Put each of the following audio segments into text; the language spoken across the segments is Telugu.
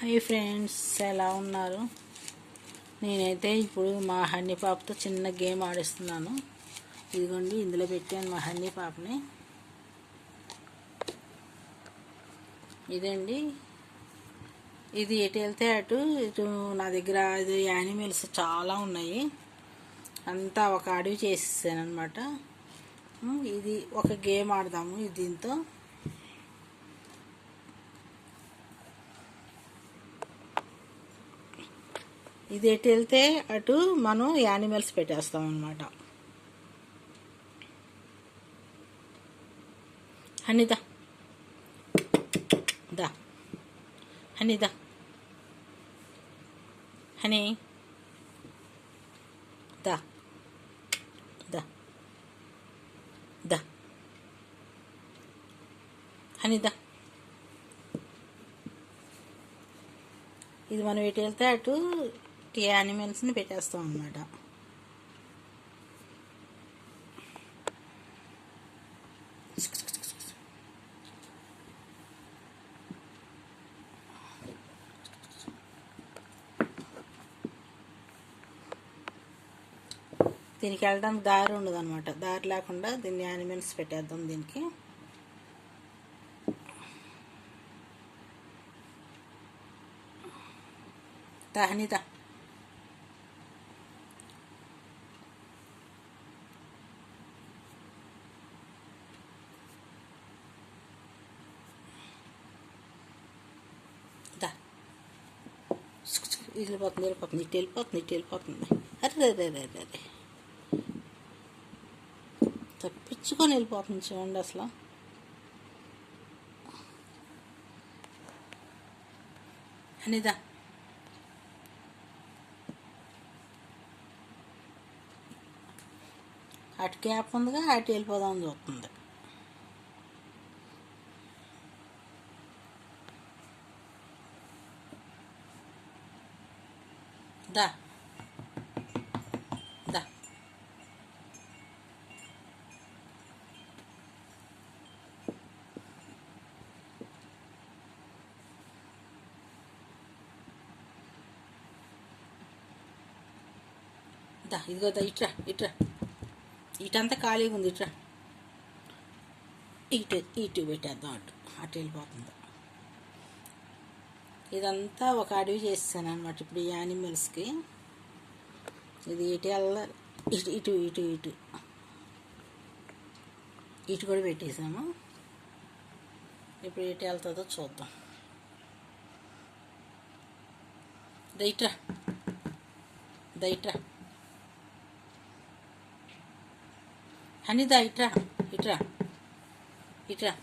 హాయ్ ఫ్రెండ్స్, ఎలా ఉన్నారు? నేనైతే ఇప్పుడు మా హనీ పాపతో చిన్న గేమ్ ఆడిస్తున్నాను. ఇదిగోండి, ఇందులో పెట్టాను మా హనీ పాపని. ఇదండి, ఇది ఎటు వెళ్తే ఇటు నా దగ్గర ఇది యానిమల్స్ చాలా ఉన్నాయి. అంతా ఒక అడవి చేసేసాను అనమాట. ఇది ఒక గేమ్ ఆడదాము దీంతో. ఇది ఎటు వెళ్తే అటు మనం యానిమల్స్ పెట్టేస్తాం అనమాట. హనీదా దా, హనీదా, హనీ దా దా దా, హనీదా. ఇది మనం ఎటు వెళ్తే అటు యానిమల్స్ని పెట్టేస్తాం అన్నమాట. దీనికి వెళ్ళడానికి దారి ఉండదు అనమాట. దారి లేకుండా దీన్ని యానిమల్స్ పెట్టేద్దాం దీనికి. హనీదా, వెళ్ళిపోతుంది ఇటు వెళ్ళిపోతుంది. అరే రే రే రే రే, తప్పించుకొని వెళ్ళిపోతుంది చూడండి అసలు. హనీదా, అటు గ్యాప్ ఉందిగా, అటు వెళ్ళిపోదామని చూస్తుంది. దా దా, దా, ఇదిగో దా, ఇట్రా ఇట్రా, ఇటంతా ఖాళీగా ఉంది, ఇట్రా. ఇటు పెట్టేద్దాం, అటు వెళ్ళిపోతుంది. ఇదంతా ఒక అడవి చేస్తాను అనమాట ఇప్పుడు ఈ యానిమల్స్కి. ఇది ఇటు వెళ్ళాలి, ఇటు ఇటు ఇటు ఇటు ఇటు కూడా పెట్టేసాము. ఇప్పుడు ఎటు వెళ్తుందో చూద్దాం. దైట్రా దైట్రా, హనీదా, ఇట్రా ఇట్రా ఇట్రా.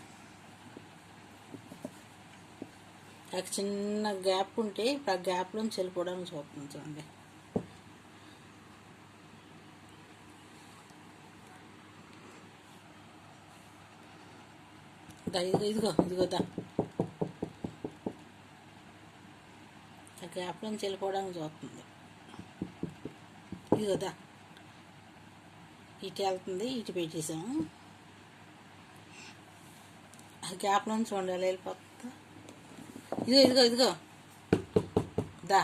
నాకు చిన్న గ్యాప్ ఉంటే ఇప్పుడు ఆ గ్యాప్లోంచి వెళ్ళిపోవడానికి చూస్తుంది చూడండి. ఇదిగో దా, ఆ గ్యాప్లోంచి వెళ్ళిపోవడానికి చూస్తుంది. ఇదిగో దా, ఇటు వెళ్తుంది, ఇటు పెట్టేసాము. ఆ గ్యాప్లోంచి ఉండాలి, వెళ్ళిపోతుంది. ఇదిగో దా,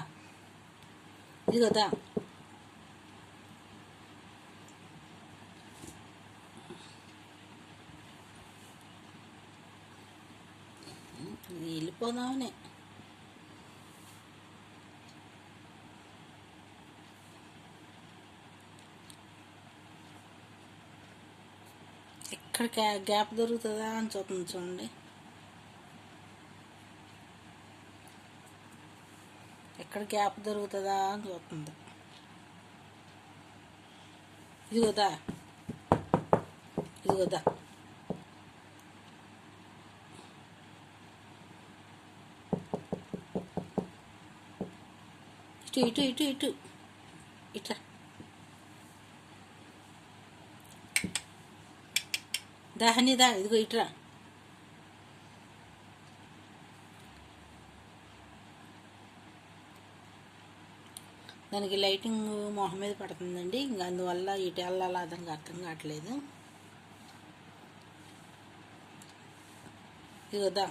ఇదిగో దా. వెళ్ళిపోదామనే. ఎక్కడ గ్యాప్ దొరుకుతుందా అని చూస్తుంది చూడండి. ఎక్కడ గ్యాప్ దొరుకుతుందా అని చూస్తుంది. ఇదిగో దా, ఇటు ఇటు ఇటు ఇటు ఇట్లా. దా హనీదా, ఇదిగో ఇట్రా. దానికి లైటింగ్ మొహం మీద పడుతుందండి, ఇంకా అందువల్ల ఇటు వెళ్ళాలా దానికి అర్థం కావట్లేదు. ఇదిగో దా,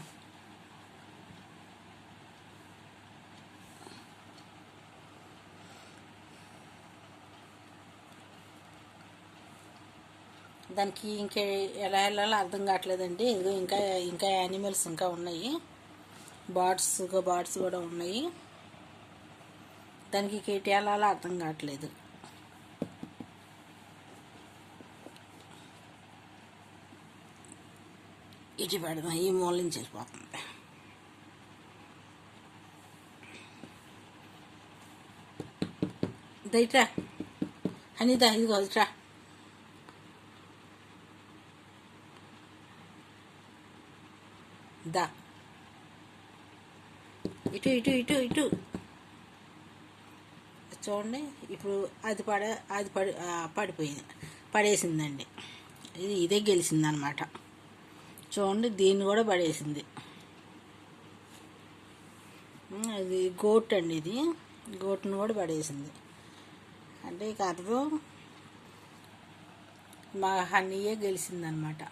దానికి ఇంకా ఎలా వెళ్ళాలో అర్థం కావట్లేదండి. ఇదిగో ఇంకా ఇంకా యానిమల్స్ ఇంకా ఉన్నాయి, బర్డ్స్ కూడా ఉన్నాయి. దానికి ఎటు వెళ్ళాలో అర్థం కావట్లేదు. ఇటు పెడదాం, ఈ మూల నుంచి వెళ్ళిపోతుంది. దయట్రా అనిదా, ఇదిగో ఇట్రా. దా ఇటు ఇటు ఇటు ఇటు చూడండి. ఇప్పుడు అది పడిపోయింది, పడేసిందండి. ఇదే గెలిచిందనమాట. చూడండి, దీన్ని కూడా పడేసింది. ఇది గోట్ అండి, ఇది గోట్ను కూడా పడేసింది. అంటే ఇక అర్థం మా హనీయే గెలిచిందనమాట.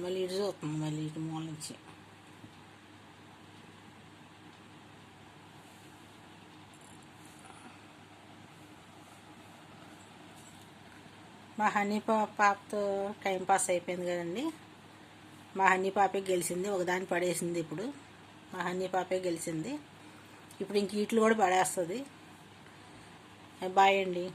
మళ్ళీ ఇటు చూస్తుంది, మళ్ళీ ఇటు మూల నుంచి. మా హనీ పాపతో టైంపాస్ అయిపోయింది కదండి. మా హనీ పాపే గెలిచింది, ఒకదాన్ని పడేసింది. ఇప్పుడు మా హనీ పాపే గెలిచింది. ఇప్పుడు ఇంక వీటిలో కూడా పడేస్తుంది. బాయ్ అండి.